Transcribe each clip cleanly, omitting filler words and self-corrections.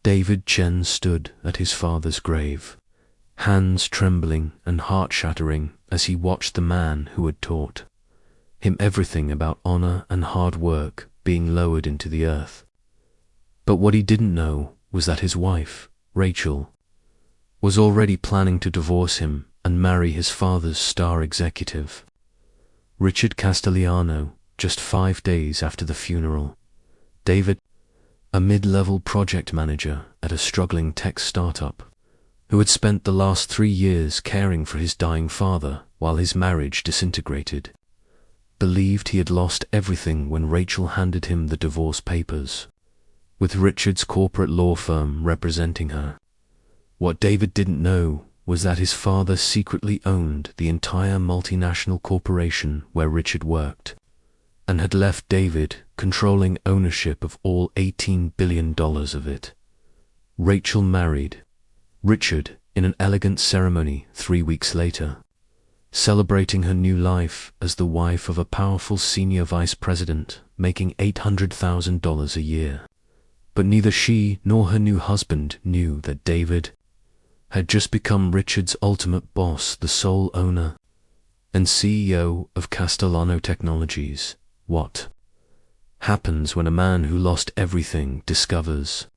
David Chen stood at his father's grave, hands trembling and heart-shattering as he watched the man who had taught him everything about honor and hard work being lowered into the earth. But what he didn't know was that his wife, Rachel, was already planning to divorce him and marry his father's star executive, Richard Castellano, just 5 days after the funeral. David, a mid-level project manager at a struggling tech startup, who had spent the last 3 years caring for his dying father while his marriage disintegrated, believed he had lost everything when Rachel handed him the divorce papers, with Richard's corporate law firm representing her. What David didn't know was that his father secretly owned the entire multinational corporation where Richard worked, and had left David controlling ownership of all $18 billion of it. Rachel married Richard in an elegant ceremony 3 weeks later, celebrating her new life as the wife of a powerful senior vice president making $800,000 a year. But neither she nor her new husband knew that David had just become Richard's ultimate boss, the sole owner and CEO of Castellano Technologies. What happens when a man who lost everything discovers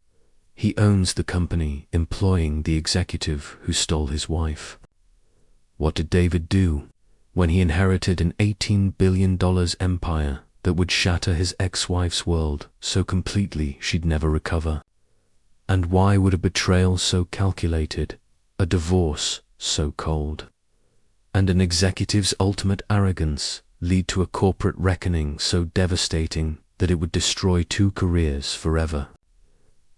he owns the company employing the executive who stole his wife? What did David do when he inherited an $18 billion empire that would shatter his ex-wife's world so completely she'd never recover? And why would a betrayal so calculated, a divorce so cold, and an executive's ultimate arrogance lead to a corporate reckoning so devastating that it would destroy 2 careers forever?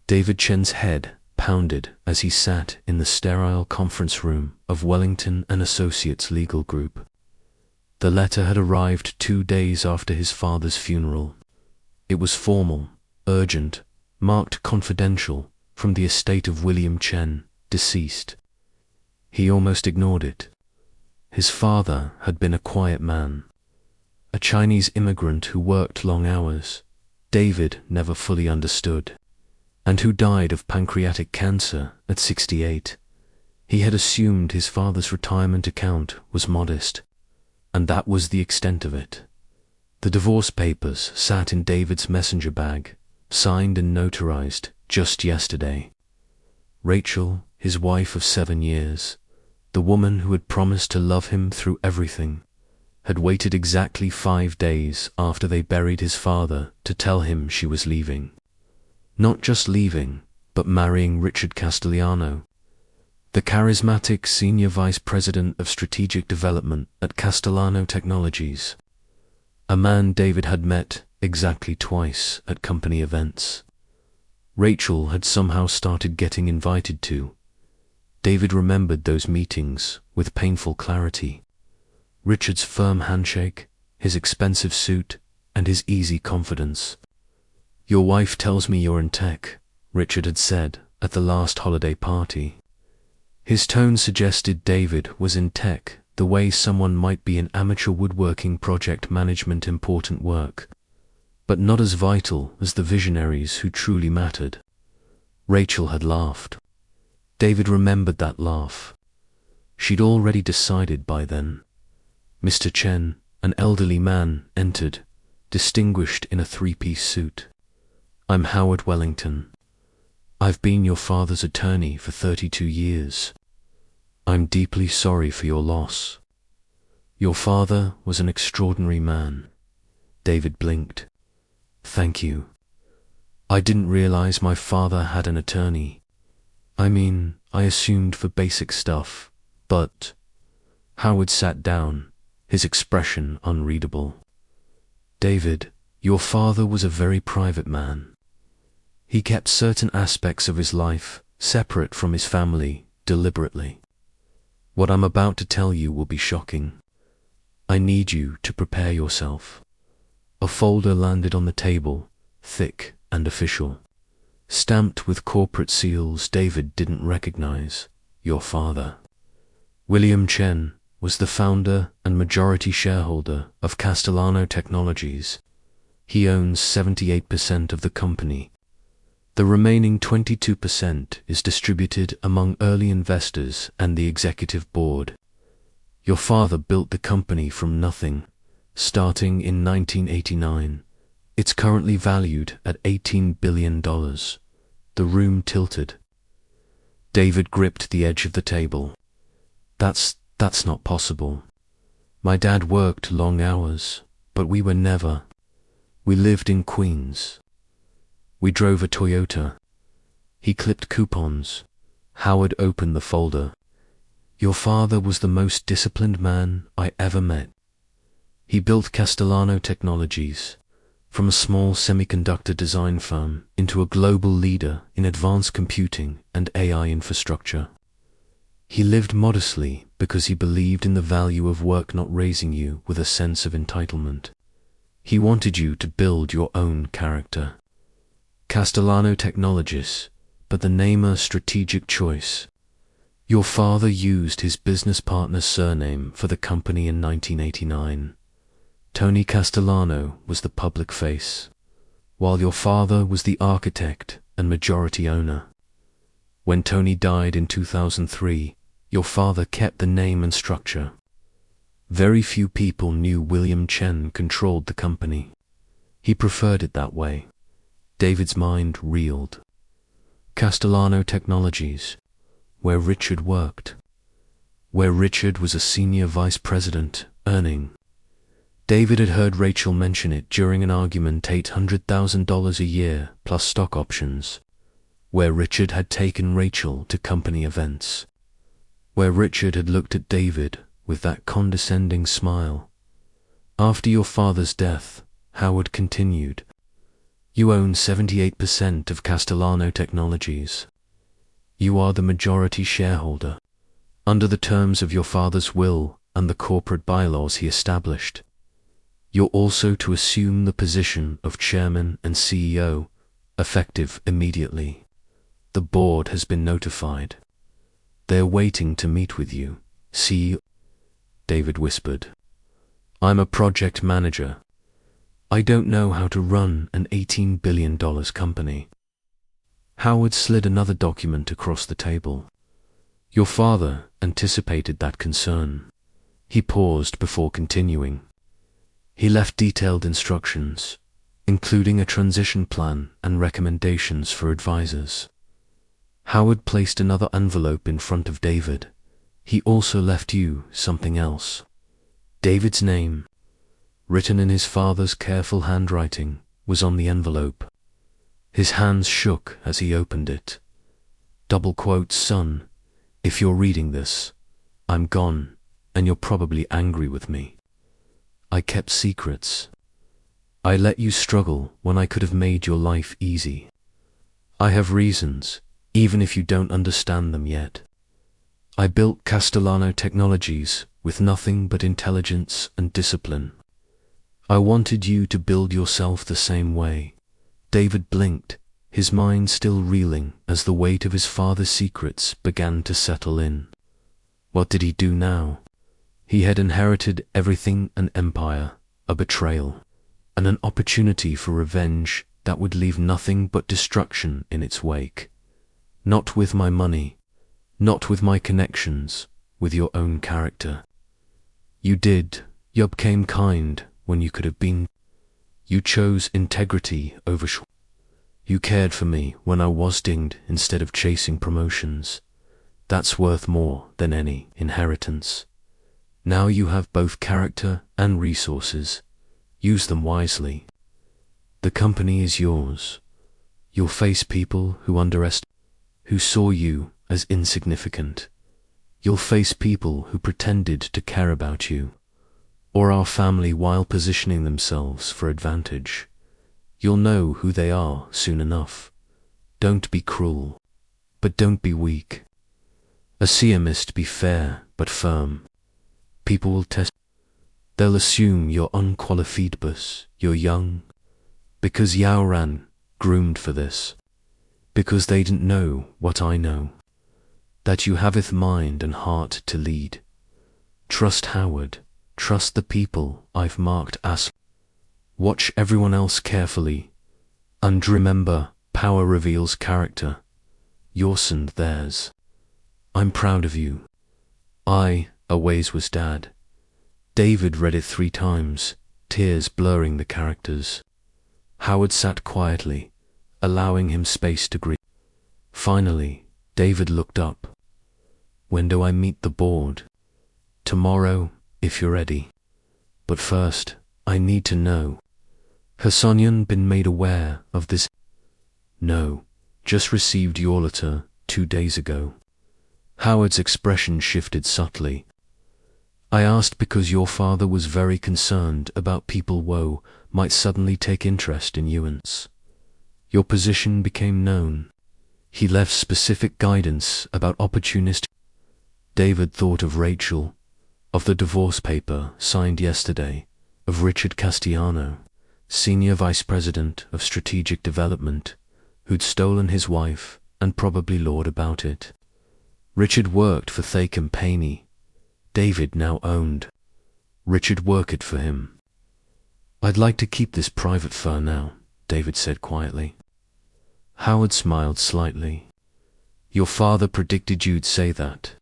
David Chen's head pounded as he sat in the sterile conference room of Wellington and Associates Legal Group. The letter had arrived 2 days after his father's funeral. It was formal, urgent, marked confidential from the estate of William Chen, deceased. He almost ignored it. His father had been a quiet man, a Chinese immigrant who worked long hours, David never fully understood, and who died of pancreatic cancer at 68. He had assumed his father's retirement account was modest, and that was the extent of it. The divorce papers sat in David's messenger bag, signed and notarized just yesterday. Rachel, his wife of 7 years, the woman who had promised to love him through everything, had waited exactly 5 days after they buried his father to tell him she was leaving. Not just leaving, but marrying Richard Castellano, the charismatic senior vice president of strategic development at Castellano Technologies, a man David had met exactly twice at company events. Rachel had somehow started getting invited to. David remembered those meetings with painful clarity. Richard's firm handshake, his expensive suit, and his easy confidence. "Your wife tells me you're in tech," Richard had said at the last holiday party. His tone suggested David was in tech the way someone might be in amateur woodworking project management, important work, but not as vital as the visionaries who truly mattered. Rachel had laughed. David remembered that laugh. She'd already decided by then. Mr. Chen, an elderly man, entered, distinguished in a 3-piece suit. "I'm Howard Wellington. I've been your father's attorney for 32 years. I'm deeply sorry for your loss. Your father was an extraordinary man." David blinked. "Thank you. I didn't realize my father had an attorney. I mean, I assumed for basic stuff, but..." Howard sat down, his expression unreadable. "David, your father was a very private man. He kept certain aspects of his life separate from his family deliberately. What I'm about to tell you will be shocking. I need you to prepare yourself." A folder landed on the table, thick and official, stamped with corporate seals David didn't recognize. "Your father, William Chen, was the founder and majority shareholder of Castellano Technologies. He owns 78% of the company. The remaining 22% is distributed among early investors and the executive board. Your father built the company from nothing, starting in 1989. It's currently valued at $18 billion. The room tilted. David gripped the edge of the table. That's not possible. My dad worked long hours, but we lived in Queens. We drove a Toyota. He clipped coupons. Howard opened the folder. Your father was the most disciplined man I ever met. He built Castellano Technologies, from a small semiconductor design firm into a global leader in advanced computing and AI infrastructure. He lived modestly because he believed in the value of work not raising you with a sense of entitlement. He wanted you to build your own character. Castellano Technologies, but the name a strategic choice. Your father used his business partner's surname for the company in 1989. Tony Castellano was the public face, while your father was the architect and majority owner. When Tony died in 2003, your father kept the name and structure. Very few people knew William Chen controlled the company. He preferred it that way. David's mind reeled. Castellano Technologies, where Richard worked. Where Richard was a senior vice president, earning. David had heard Rachel mention it during an argument, $800,000 a year plus stock options. Where Richard had taken Rachel to company events. Where Richard had looked at David with that condescending smile. After your father's death, Howard continued, you own 78% of Castellano Technologies. You are the majority shareholder, under the terms of your father's will and the corporate bylaws he established. You're also to assume the position of chairman and CEO, effective immediately. The board has been notified. They're waiting to meet with you, CEO. David whispered. I'm a project manager. I don't know how to run an $18 billion company. Howard slid another document across the table. Your father anticipated that concern. He paused before continuing. He left detailed instructions, including a transition plan and recommendations for advisors. Howard placed another envelope in front of David. He also left you something else. David's name, written in his father's careful handwriting, was on the envelope. His hands shook as he opened it. Double quotes, son, if you're reading this, I'm gone, and you're probably angry with me. I kept secrets. I let you struggle when I could have made your life easy. I have reasons, even if you don't understand them yet. I built Castellano Technologies with nothing but intelligence and discipline. I wanted you to build yourself the same way. David blinked, his mind still reeling as the weight of his father's secrets began to settle in. What did he do now? He had inherited everything: an empire, a betrayal, and an opportunity for revenge that would leave nothing but destruction in its wake. Not with my money, not with my connections, with your own character. You became kind when you could have been. You chose integrity over You cared for me when I was dinged instead of chasing promotions. That's worth more than any inheritance. Now you have both character and resources. Use them wisely. The company is yours. You'll face people who saw you as insignificant. You'll face people who pretended to care about you, or our family while positioning themselves for advantage. You'll know who they are soon enough. Don't be cruel, but don't be weak. A CMist, be fair but firm. People will test. They'll assume you're unqualified, but you're young. Because Yaoran groomed for this. Because they didn't know what I know. That you haveth mind and heart to lead. Trust Howard. Trust the people I've marked as. Watch everyone else carefully. And remember, Power reveals character, yours and theirs. I'm proud of you. A ways was Dad. David read it 3 times, tears blurring the characters. Howard sat quietly, allowing him space to grieve. Finally, David looked up. When do I meet the board? Tomorrow, if you're ready. But first, I need to know. Has Sonyan been made aware of this? No, just received your letter 2 days ago. Howard's expression shifted subtly. I asked because your father was very concerned about people Woe might suddenly take interest in Ewan's. Your position became known. He left specific guidance about opportunist. David thought of Rachel, of the divorce paper signed yesterday, of Richard Castellano, Senior Vice President of Strategic Development, who'd stolen his wife and probably lied about it. Richard worked for Thacum Painey. David now owned. Richard worked for him. I'd like to keep this private for now, David said quietly. Howard smiled slightly. Your father predicted you'd say that.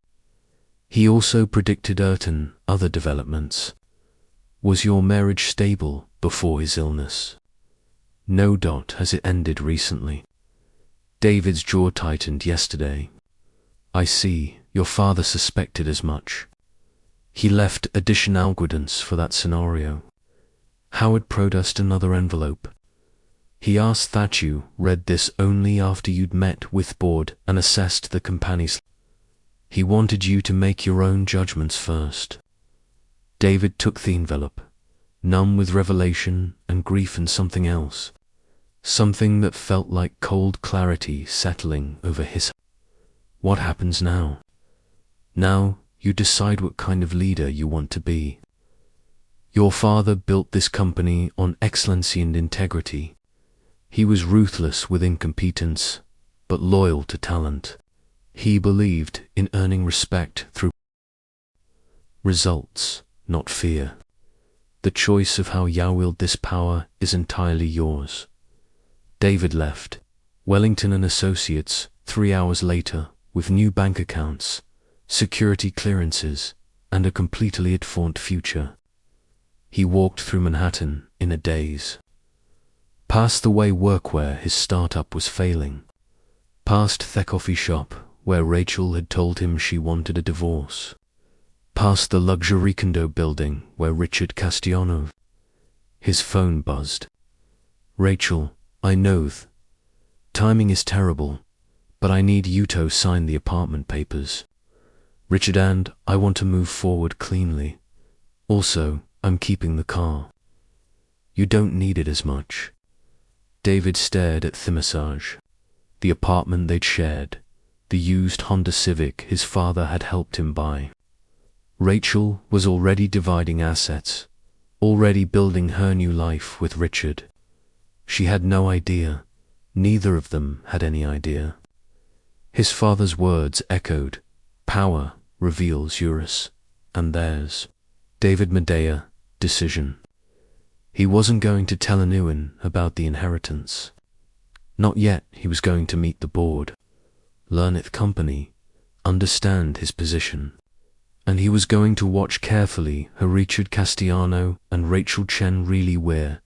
He also predicted other developments. Was your marriage stable before his illness? No. Has it ended recently? David's jaw tightened yesterday. I see, your father suspected as much. He left additional evidence for that scenario. Howard produced another envelope. He asked that you read this only after you'd met with board and assessed the company's. He wanted you to make your own judgments first. David took the envelope, numb with revelation and grief and something else. Something that felt like cold clarity settling over his. What happens now? Now, you decide what kind of leader you want to be. Your father built this company on excellency and integrity. He was ruthless with incompetence, but loyal to talent. He believed in earning respect through results, not fear. The choice of how you wield this power is entirely yours. David left, Wellington and Associates, 3 hours later, with new bank accounts, security clearances, and a completely different future. He walked through Manhattan in a daze. Past the way workwear his startup was failing. Past the coffee shop where Rachel had told him she wanted a divorce. Past the luxury condo building where Richard Castellano. His phone buzzed. Rachel, I know timing is terrible, but I need you to sign the apartment papers. Richard, and I want to move forward cleanly. Also, I'm keeping the car. You don't need it as much. David stared at the massage, the apartment they'd shared, the used Honda Civic his father had helped him buy. Rachel was already dividing assets, already building her new life with Richard. She had no idea. Neither of them had any idea. His father's words echoed, power reveals yours and theirs. David Medea, decision. He wasn't going to tell anyone about the inheritance. Not yet. He was going to meet the board, learn its company, understand his position. And he was going to watch carefully how Richard Castellano and Rachel Chen really were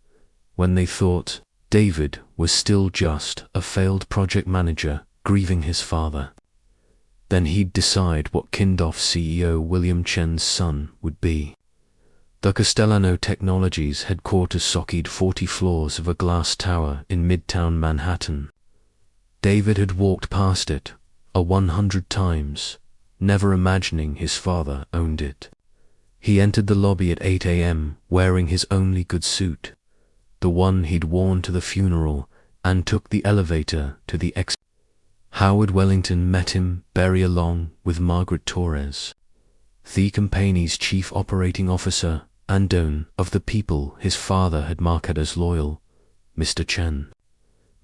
when they thought David was still just a failed project manager grieving his father. Then he'd decide what Kindoff CEO William Chen's son would be. The Castellano Technologies headquarters occupied 40 floors of a glass tower in Midtown Manhattan. David had walked past it 100 times, never imagining his father owned it. He entered the lobby at 8 a.m. wearing his only good suit, the one he'd worn to the funeral, and took the elevator to the Howard Wellington met him, Barry along with Margaret Torres, the company's chief operating officer and one of the people his father had marked as loyal, Mr. Chen.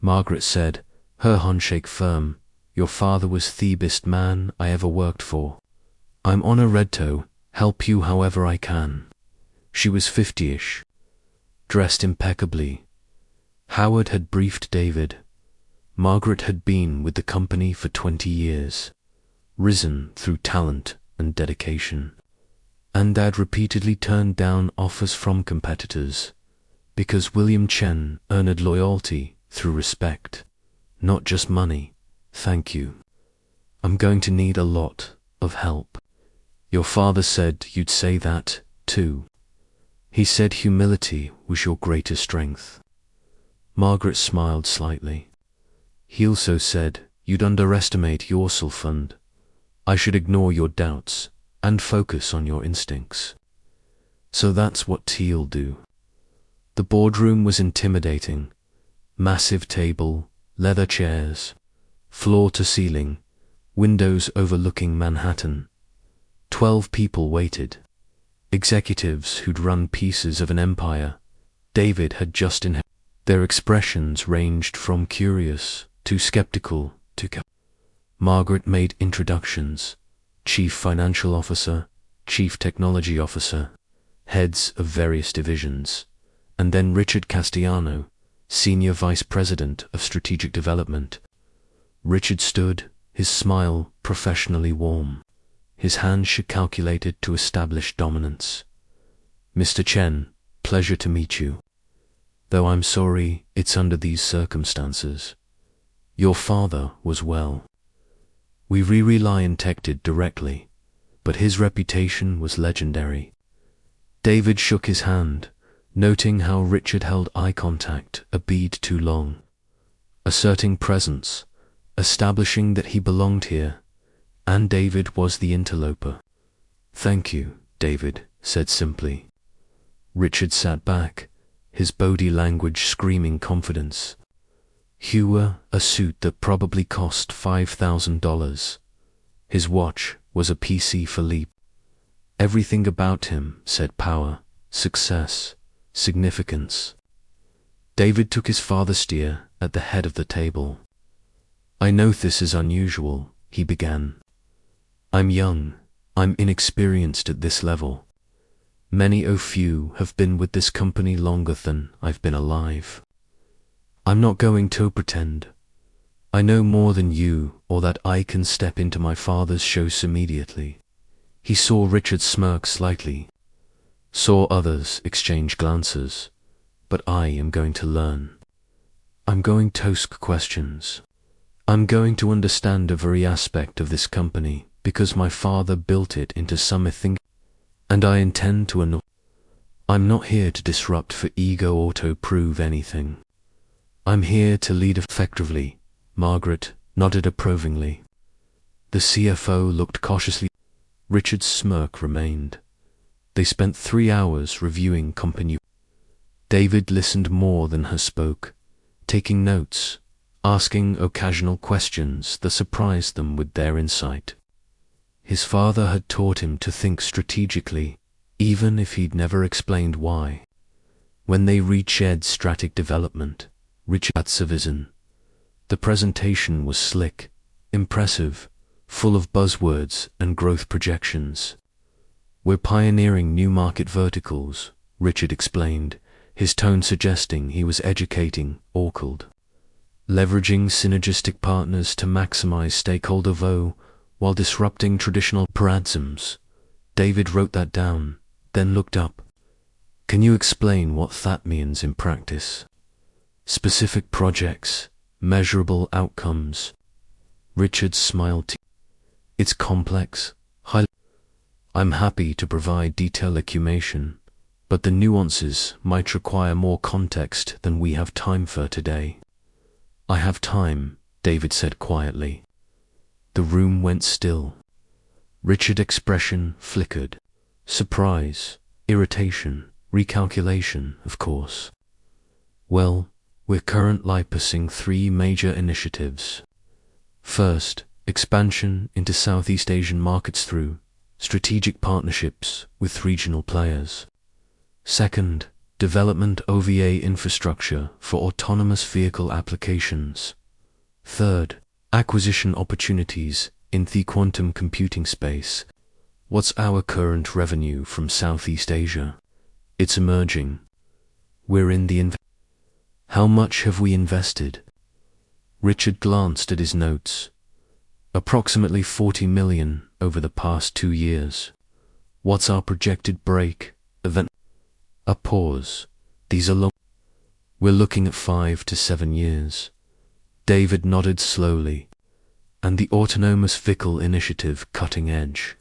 Margaret said, her handshake firm, your father was the best man I ever worked for. I'm honored to help you however I can. She was 50-ish, dressed impeccably. Howard had briefed David. Margaret had been with the company for 20 years, risen through talent and dedication, and had repeatedly turned down offers from competitors because William Chen earned loyalty through respect, not just money. Thank you. I'm going to need a lot of help. Your father said you'd say that, too. He said humility was your greatest strength. Margaret smiled slightly. He also said you'd underestimate your self-fund. I should ignore your doubts and focus on your instincts. So that's what Teal'll do. The boardroom was intimidating. Massive table, leather chairs, floor to ceiling, windows overlooking Manhattan. 12 people waited. Executives who'd run pieces of an empire David had just inherited. Their expressions ranged from curious to skeptical to Margaret made introductions: Chief Financial Officer, Chief Technology Officer, heads of various divisions, and then Richard Castellano, Senior Vice President of Strategic Development. Richard stood, his smile professionally warm, his hands calculated to establish dominance. Mr. Chen, pleasure to meet you. Though I'm sorry it's under these circumstances. Your father was well. We re-lion-tected directly, but his reputation was legendary. David shook his hand, noting how Richard held eye contact a bead too long, asserting presence, establishing that he belonged here, and David was the interloper. Thank you, David said simply. Richard sat back, his body language screaming confidence. He wore a suit that probably cost $5,000. His watch was a PC Philippe. Everything about him said power, success, significance. David took his father's steer at the head of the table. I know this is unusual, he began. I'm young, I'm inexperienced at this level. Many few have been with this company longer than I've been alive. I'm not going to pretend. I know more than you, or that I can step into my father's shoes immediately. He saw Richard smirk slightly, saw others exchange glances, but I am going to learn. I'm going to ask questions. I'm going to understand every aspect of this company because my father built it into something, and I intend to annoy. I'm not here to disrupt for ego or to prove anything. I'm here to lead effectively. Margaret nodded approvingly. The CFO looked cautiously. Richard's smirk remained. They spent 3 hours reviewing company. David listened more than he spoke, taking notes, asking occasional questions that surprised them with their insight. His father had taught him to think strategically, even if he'd never explained why. When they reached strategic development, Richard had a vision. The presentation was slick, impressive, full of buzzwords and growth projections. We're pioneering new market verticals, Richard explained, his tone suggesting he was educating Orchid. Leveraging synergistic partners to maximize stakeholder value while disrupting traditional paradigms. David wrote that down, then looked up. Can you explain what that means in practice? Specific projects, measurable outcomes. Richard smiled. It's complex, high. I'm happy to provide detailed elucidation, but the nuances might require more context than we have time for today. I have time, David said quietly. The room went still. Richard's expression flickered. Surprise, irritation, recalculation, of course. Well, we're currently pursuing 3 major initiatives. First, expansion into Southeast Asian markets through strategic partnerships with regional players. Second, development OVA infrastructure for autonomous vehicle applications. Third, acquisition opportunities in the quantum computing space. What's our current revenue from Southeast Asia? It's emerging. We're in the How much have we invested? Richard glanced at his notes. Approximately 40 million over the past 2 years. What's our projected break event? A pause. These are long. We're looking at 5 to 7 years. David nodded slowly. And the autonomous vehicle initiative cutting edge.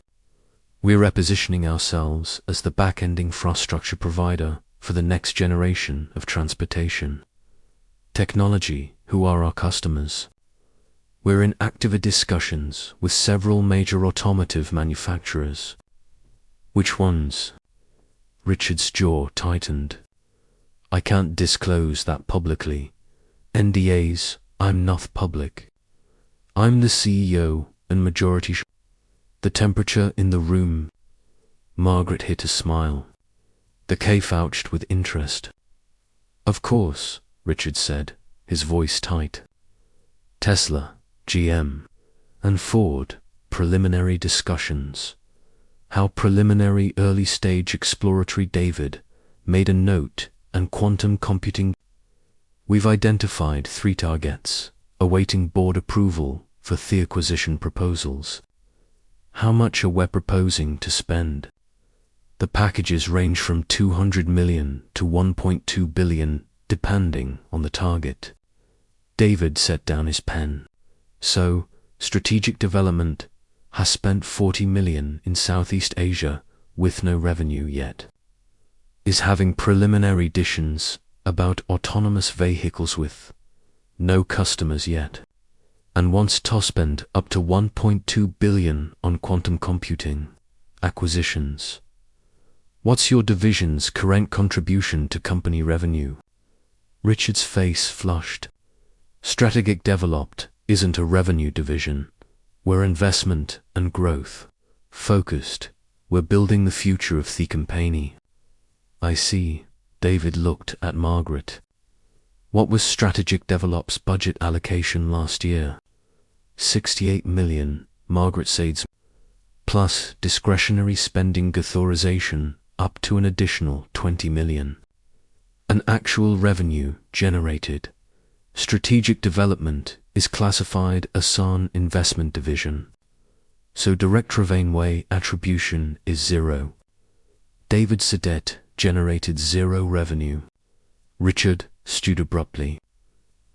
We're repositioning ourselves as the back-end infrastructure provider for the next generation of transportation. Technology, who are our customers? We're in active discussions with several major automotive manufacturers. Which ones? Richard's jaw tightened. I can't disclose that publicly. NDAs, I'm not public. I'm the CEO and majority. The temperature in the room. Margaret hid a smile. The K vouched with interest. Of course, Richard said, his voice tight. Tesla, GM, and Ford, preliminary discussions. How preliminary early-stage exploratory. David made a note, and quantum computing. We've identified 3 targets, awaiting board approval for the acquisition proposals. How much are we proposing to spend? The packages range from 200 million to 1.2 billion, depending on the target. David set down his pen. So, strategic development has spent 40 million in Southeast Asia with no revenue yet. Is having preliminary discussions about autonomous vehicles with no customers yet. And wants to spend up to 1.2 billion on quantum computing acquisitions. What's your division's current contribution to company revenue? Richard's face flushed. Strategic development isn't a revenue division. We're investment and growth. Focused. We're building the future of the company. I see. David looked at Margaret. What was strategic development's budget allocation last year? 68 million, Margaret said, plus discretionary spending authorization up to an additional 20 million. An actual revenue generated. Strategic development is classified as an investment division. So direct revenue attribution is 0. David Sedet generated 0 revenue. Richard stood abruptly.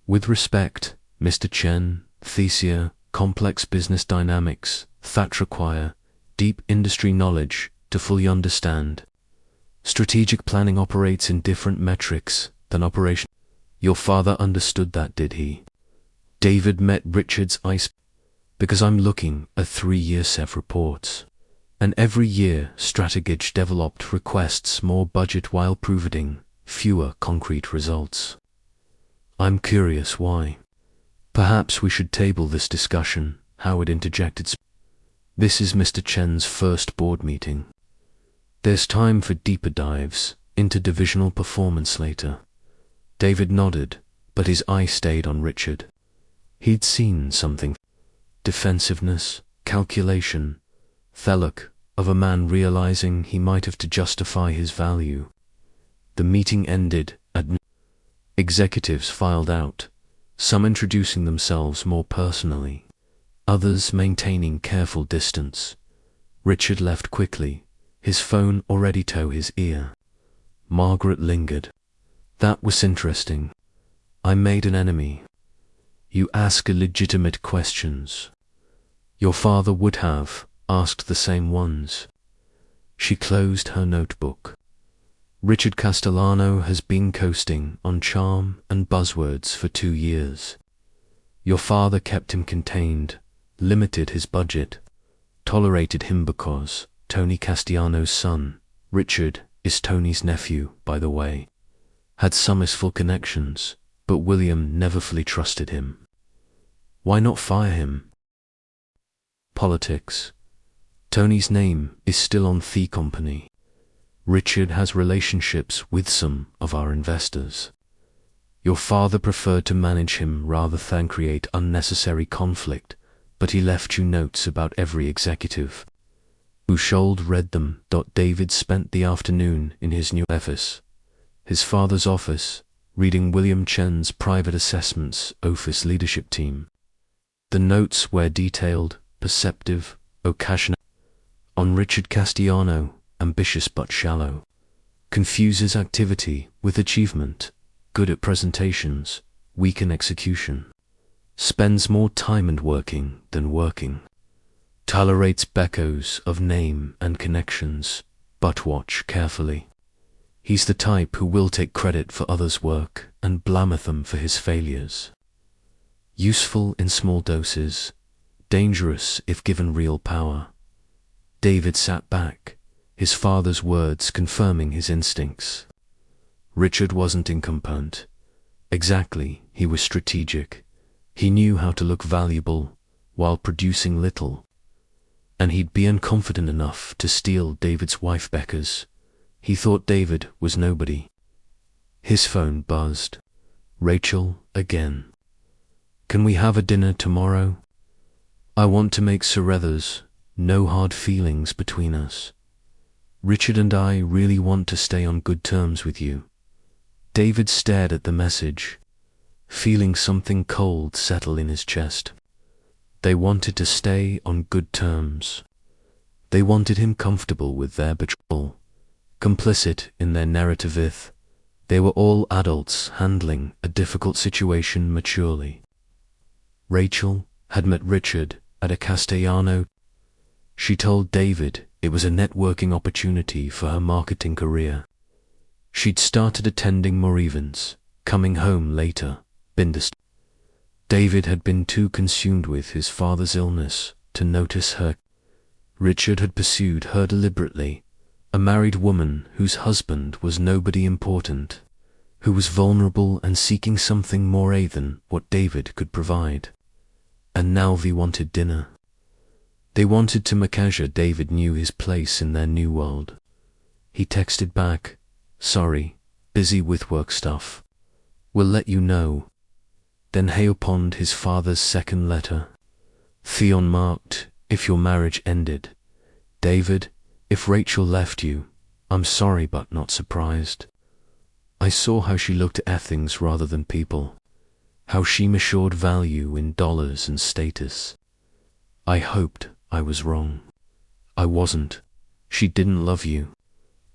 With respect, Mr. Chen, Thesia, complex business dynamics that require deep industry knowledge to fully understand. Strategic planning operates in different metrics than operation. Your father understood that, did he? David met Richard's eyes. Because I'm looking at 3-year set reports. And every year strategic development requests more budget while providing fewer concrete results. I'm curious why. Perhaps we should table this discussion, Howard interjected. This is Mr. Chen's first board meeting. There's time for deeper dives into divisional performance later. David nodded, but his eye stayed on Richard. He'd seen something. Defensiveness, calculation, the look of a man realizing he might have to justify his value. The meeting ended at executives filed out, some introducing themselves more personally, others maintaining careful distance. Richard left quickly, his phone already to his ear. Margaret lingered. That was interesting. I made an enemy. You ask illegitimate questions. Your father would have asked the same ones. She closed her notebook. Richard Castellano has been coasting on charm and buzzwords for 2 years. Your father kept him contained, limited his budget, tolerated him because Tony Castellano's son, Richard, is Tony's nephew, by the way. Had some useful connections, but William never fully trusted him. Why not fire him? Politics. Tony's name is still on the company. Richard has relationships with some of our investors. Your father preferred to manage him rather than create unnecessary conflict, but he left you notes about every executive. Ushold read them. David spent the afternoon in his new office. His father's office, reading William Chen's private assessments office leadership team. The notes were detailed, perceptive, occasional. On Richard Castellano, ambitious but shallow. Confuses activity with achievement, good at presentations, weak in execution. Spends more time and working than working. Tolerates echoes of name and connections, but watch carefully. He's the type who will take credit for others' work and blameth them for his failures. Useful in small doses, dangerous if given real power. David sat back, his father's words confirming his instincts. Richard wasn't incompetent. Exactly, he was strategic. He knew how to look valuable while producing little. And he'd be unconfident enough to steal David's wife Becca's. He thought David was nobody. His phone buzzed. Rachel again. Can we have a dinner tomorrow? I want to make Cereathers, no hard feelings between us. Richard and I really want to stay on good terms with you. David stared at the message, feeling something cold settle in his chest. They wanted to stay on good terms. They wanted him comfortable with their betrayal, complicit in their narrative. They were all adults handling a difficult situation maturely. Rachel had met Richard at a Castellano. She told David it was a networking opportunity for her marketing career. She'd started attending more events, coming home later, David had been too consumed with his father's illness to notice her. Richard had pursued her deliberately, a married woman whose husband was nobody important, who was vulnerable and seeking something more than what David could provide. And now they wanted dinner. They wanted to make sure David knew his place in their new world. He texted back, "Sorry, busy with work stuff. We'll let you know." Then he opened his father's second letter. Theon marked, "If your marriage ended. David, if Rachel left you, I'm sorry but not surprised. I saw how she looked at things rather than people, how she measured value in dollars and status. I hoped I was wrong. I wasn't. She didn't love you.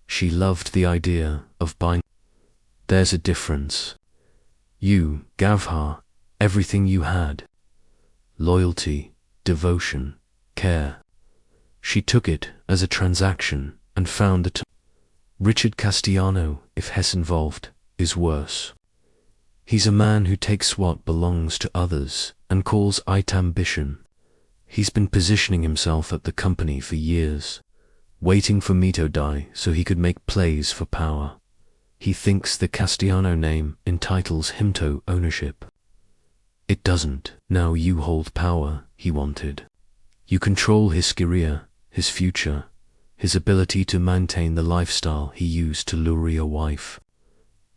She loved the idea of buying. There's a difference. You gave her everything you had. Loyalty, devotion, care. She took it as a transaction and found that Richard Castellano, if Hess involved, is worse. He's a man who takes what belongs to others and calls it ambition. He's been positioning himself at the company for years, waiting for me to die so he could make plays for power. He thinks the Castellano name entitles him to ownership. It doesn't. Now you hold power, he wanted. You control his career, his future, his ability to maintain the lifestyle he used to lure a wife.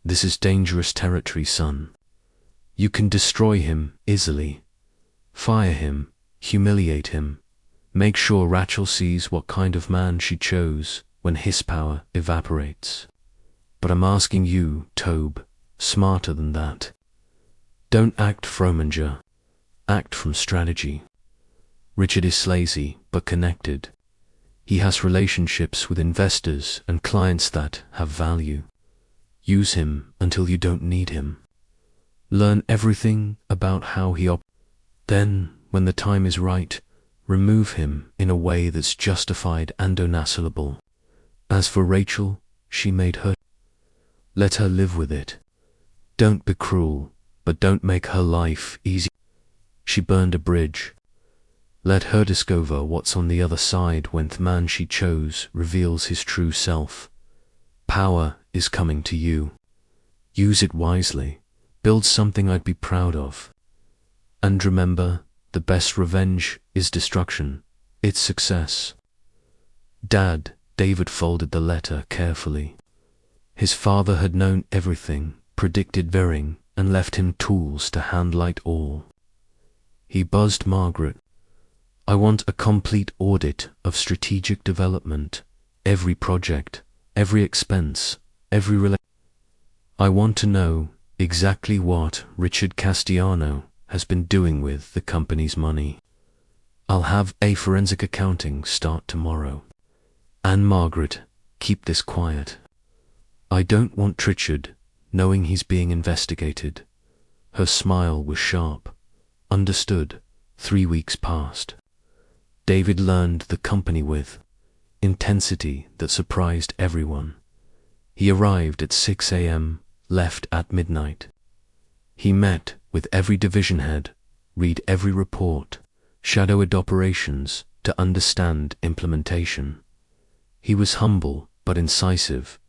This is dangerous territory, son. You can destroy him easily. Fire him, humiliate him. Make sure Rachel sees what kind of man she chose when his power evaporates. But I'm asking you, Tobe, smarter than that. Don't act Frominger. Act from strategy. Richard is lazy but connected. He has relationships with investors and clients that have value. Use him until you don't need him. Learn everything about how he operates. Then, when the time is right, remove him in a way that's justified and unassailable. As for Rachel, she made her. Let her live with it. Don't be cruel, but don't make her life easy. She burned a bridge. Let her discover what's on the other side when the man she chose reveals his true self. Power is coming to you. Use it wisely. Build something I'd be proud of. And remember, the best revenge is destruction. It's success. Dad, David folded the letter carefully. His father had known everything, predicted varying, and left him tools to handle it all. He buzzed Margaret. I want a complete audit of strategic development, every project, every expense, every relation. I want to know Exactly what Richard Castellano has been doing with the company's money. I'll have a forensic accounting start tomorrow. And Margaret, keep this quiet. I don't want Richard knowing he's being investigated. Her smile was sharp. Understood. 3 weeks passed. David learned the company with intensity that surprised everyone. He arrived at 6 a.m., left at midnight. He met with every division head, read every report, shadowed operations to understand implementation. He was humble but incisive,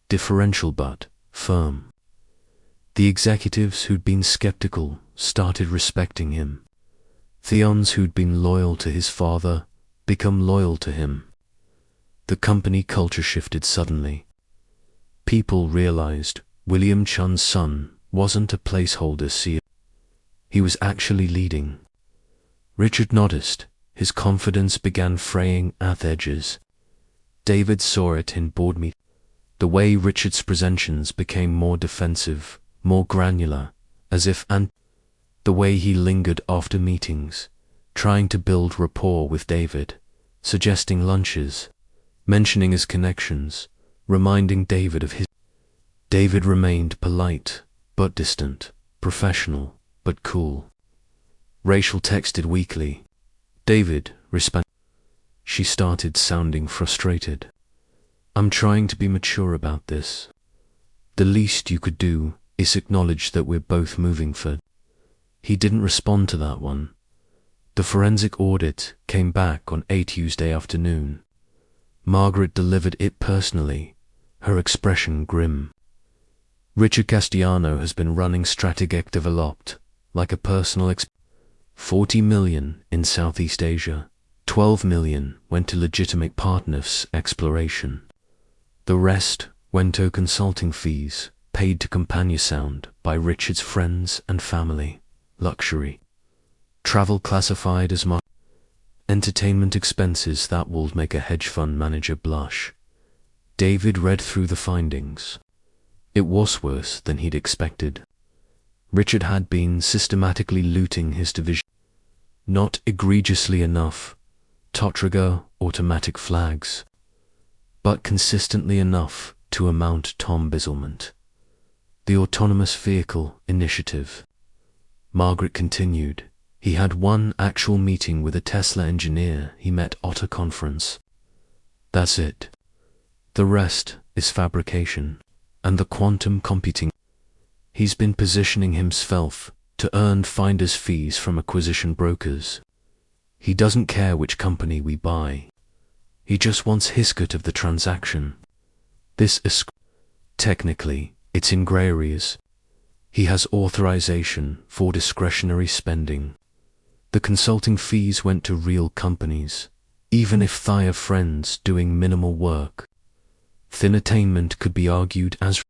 differential but firm. The executives who'd been skeptical started respecting him. Theons who'd been loyal to his father become loyal to him. The company culture shifted suddenly. People realized William Chun's son wasn't a placeholder CEO. He was actually leading. Richard noticed his confidence began fraying at the edges. David saw it in board meetings. The way Richard's presentations became more defensive, more granular, as if the way he lingered after meetings, trying to build rapport with David, suggesting lunches, mentioning his connections, reminding David of his. David remained polite, but distant, professional, but cool. Rachel texted weakly. David, respond. She started sounding frustrated. I'm trying to be mature about this. The least you could do is acknowledge that we're both moving forward. He didn't respond to that one. The forensic audit came back on a Tuesday afternoon. Margaret delivered it personally, her expression grim. Richard Castellano has been running strategic developed like a personal 40 million in Southeast Asia, 12 million went to legitimate partners exploration. The rest went to consulting fees paid to CompanionSound by Richard's friends and family, luxury, travel classified as entertainment expenses that would make a hedge fund manager blush. David read through the findings. It was worse than he'd expected. Richard had been systematically looting his division. Not egregiously enough, Totrigger automatic flags, but consistently enough to amount to embezzlement. The autonomous vehicle initiative. Margaret continued. He had one actual meeting with a Tesla engineer he met at a conference. That's it. The rest is fabrication and the quantum computing. He's been positioning himself to earn finder's fees from acquisition brokers. He doesn't care which company we buy. He just wants his cut of the transaction. This is technically, it's in gray areas. He has authorization for discretionary spending. The consulting fees went to real companies, even if they are friends doing minimal work. Thin attainment could be argued as